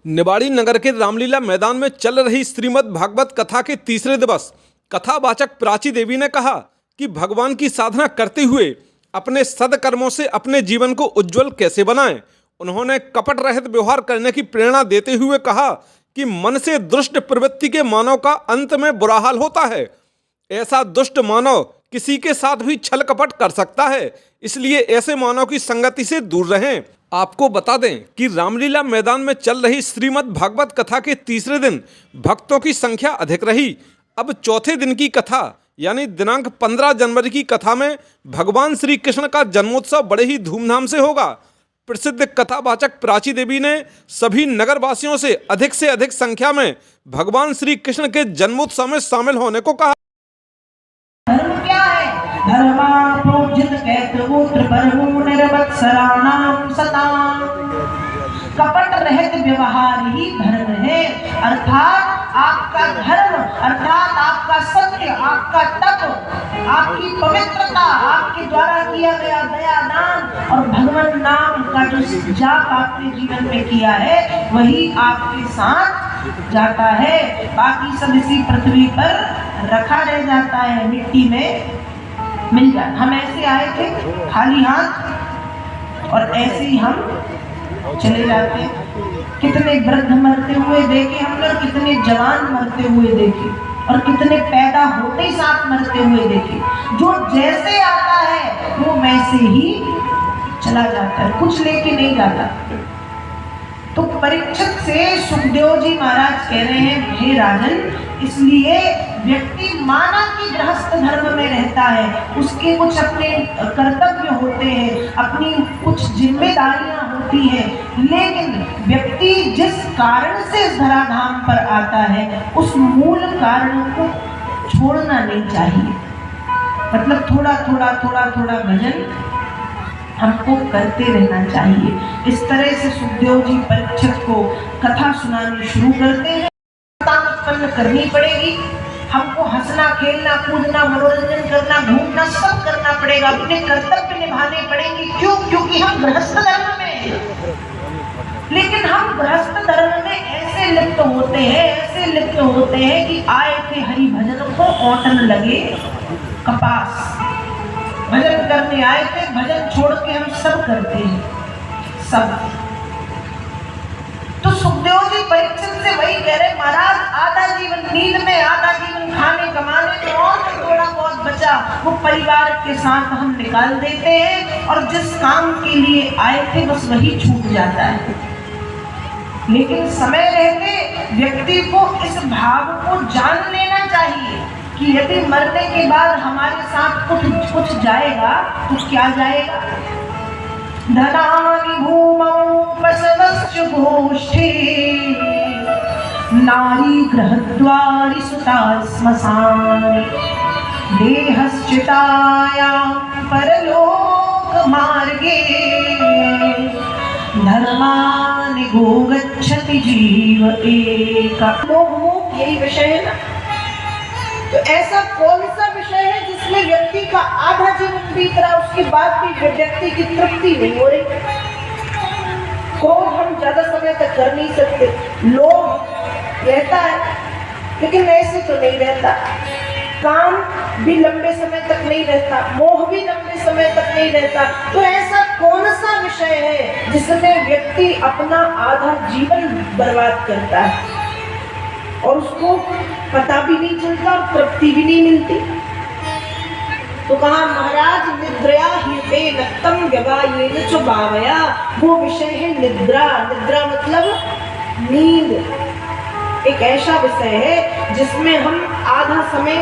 निवाड़ी नगर के रामलीला मैदान में चल रही श्रीमद् भागवत कथा के तीसरे दिवस कथावाचक प्राची देवी ने कहा कि भगवान की साधना करते हुए अपने सदकर्मों से अपने जीवन को उज्जवल कैसे बनाएं। उन्होंने कपट रहित व्यवहार करने की प्रेरणा देते हुए कहा कि मन से दुष्ट प्रवृत्ति के मानव का अंत में बुरा हाल होता है। ऐसा दुष्ट मानव किसी के साथ भी छल कपट कर सकता है, इसलिए ऐसे मानव की संगति से दूर रहें। आपको बता दें कि रामलीला मैदान में चल रही श्रीमद् भागवत कथा के तीसरे दिन भक्तों की संख्या अधिक रही। अब चौथे दिन की कथा यानी दिनांक 15 जनवरी की कथा में भगवान श्री कृष्ण का जन्मोत्सव बड़े ही धूमधाम से होगा। प्रसिद्ध कथावाचक प्राची देवी ने सभी नगरवासियों से अधिक संख्या में भगवान श्री कृष्ण के जन्मोत्सव में शामिल होने को कहा। धर्म क्या है? धर्मा प्रोजित कैतवोत्र परमो निर्वत्सराणाम सताम। कपट रहित व्यवहार ही धर्म है, अर्थात आपका धर्म, अर्थात आपका सत्य, आपका तप, आपकी पवित्रता, आपके द्वारा किया गया दया दान और भगवान नाम का जो जाप आपने जीवन में किया है वही आपके साथ जाता है। बाकी सब इसी पृथ्वी पर रखा रह जाता है, मिट्टी में मिल जाए। हम ऐसे आए थे खाली हाथ और ऐसे ही हम चले जाते हैं। कितने वृद्ध मरते हुए देखे हमने, कितने जवान मरते हुए देखे और कितने पैदा होते ही साथ मरते हुए देखे। जो जैसे आता है वो वैसे ही चला जाता है, कुछ लेके नहीं जाता। तो परीक्षित से सुखदेव जी महाराज कह रहे हैं, हे राजन, इसलिए व्यक्ति माना कि गृहस्थ धर्म में रहता है, उसके कुछ अपने कर्तव्य होते हैं, अपनी कुछ जिम्मेदारियां होती हैं, लेकिन व्यक्ति जिस कारण से इस धराधाम पर आता है उस मूल कारण को छोड़ना नहीं चाहिए। मतलब थोड़ा भजन हमको करते रहना चाहिए। इस तरह से सुखदेव जी परीक्षित को कथा सुनानी शुरू करते हैं। उत्पन्न करनी पड़ेगी, हमको हंसना खेलना कूदना मनोरंजन करना घूमना सब करना पड़ेगा, अपने कर्तव्य निभाने पड़ेंगे। क्यों? क्योंकि हम गृहस्थ धर्म में हैं। लेकिन हम गृहस्थ धर्म में ऐसे लिप्त होते हैं कि आए थे हरि भजन को औटन लगे कपास। भजन करने आए थे, भजन छोड़ के हम सब करते हैं, सब। तो सुखदेव जी परीक्षित से वही कह रहे, महाराज आधा जीवन नींद में, आधा जीवन खाने कमाने में, और थोड़ा बहुत बचा वो परिवार के साथ हम निकाल देते हैं और जिस काम के लिए आए थे बस वही छूट जाता है। लेकिन समय रहते व्यक्ति को इस भाव को जान लेना चाहिए कि यदि मरने के बाद हमारे साथ कुछ जाएगा तो क्या जाएगा। धनानि भूमौ पशवश्च गोष्ठे नारी गृहद्वारि सुता श्मशाने देहश्चितायां परलोक मार्गे धर्मानि गो गच्छति जीव एका। मोह यही विषय है ना। तो ऐसा कौन सा विषय है जिसमें व्यक्ति का आधा जीवन बीत रहा, उसके बाद भी व्यक्ति की तृप्ति नहीं हो रही। क्रोध हम ज्यादा समय तक कर नहीं सकते, लोभ रहता है लेकिन ऐसे तो नहीं रहता, काम भी लंबे समय तक नहीं रहता, मोह भी लंबे समय तक नहीं रहता। तो ऐसा कौन सा विषय है जिसमें व्यक्ति अपना आधा जीवन बर्बाद करता है और उसको पता भी नहीं चलता और तृप्ति भी नहीं मिलती। तो कहा, महाराज निद्रया हि नक्तम व्यवायेन च भावया। वो विषय है निद्रा। निद्रा मतलब नींद। एक ऐसा विषय है जिसमें हम आधा समय,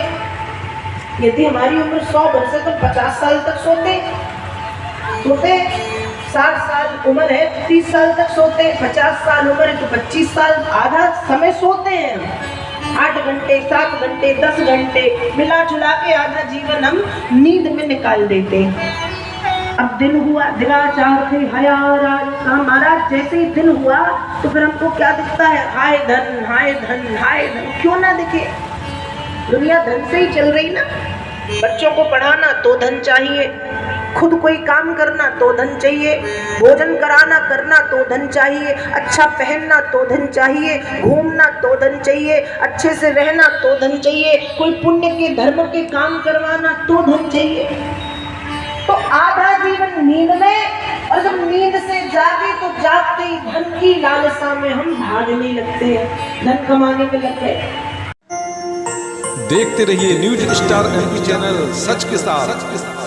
यदि हमारी उम्र 100 वर्ष है तो 50 साल तक सोते, 60 साल उम्र है 30 साल तक सोते, 50 साल उम्र है तो 25 साल, आधा समय सोते हैं। 8 घंटे 7 घंटे 10 घंटे मिला जुला के आधा जीवन हम नींद में निकाल देते हैं। अब दिन हुआ, दिनाचार थे हया राज। महाराज जैसे ही दिन हुआ तो फिर हमको क्या दिखता है? हाय धन हाय धन हाय धन। क्यों ना दिखे, दुनिया धन से ही चल रही ना। बच्चों को पढ़ाना तो धन चाहिए, खुद कोई काम करना तो धन चाहिए, भोजन कराना करना तो धन चाहिए, अच्छा पहनना तो धन चाहिए, घूमना तो धन चाहिए, अच्छे से रहना तो धन चाहिए, कोई पुण्य के धर्म के काम करवाना तो धन चाहिए। तो आधा जीवन नींद में, और जब नींद से जागे तो जागते ही धन की लालसा में हम भागने लगते हैं, धन कमाने में लगते हैं। देखते रहिए न्यूज स्टार MP चैनल, सच के साथ।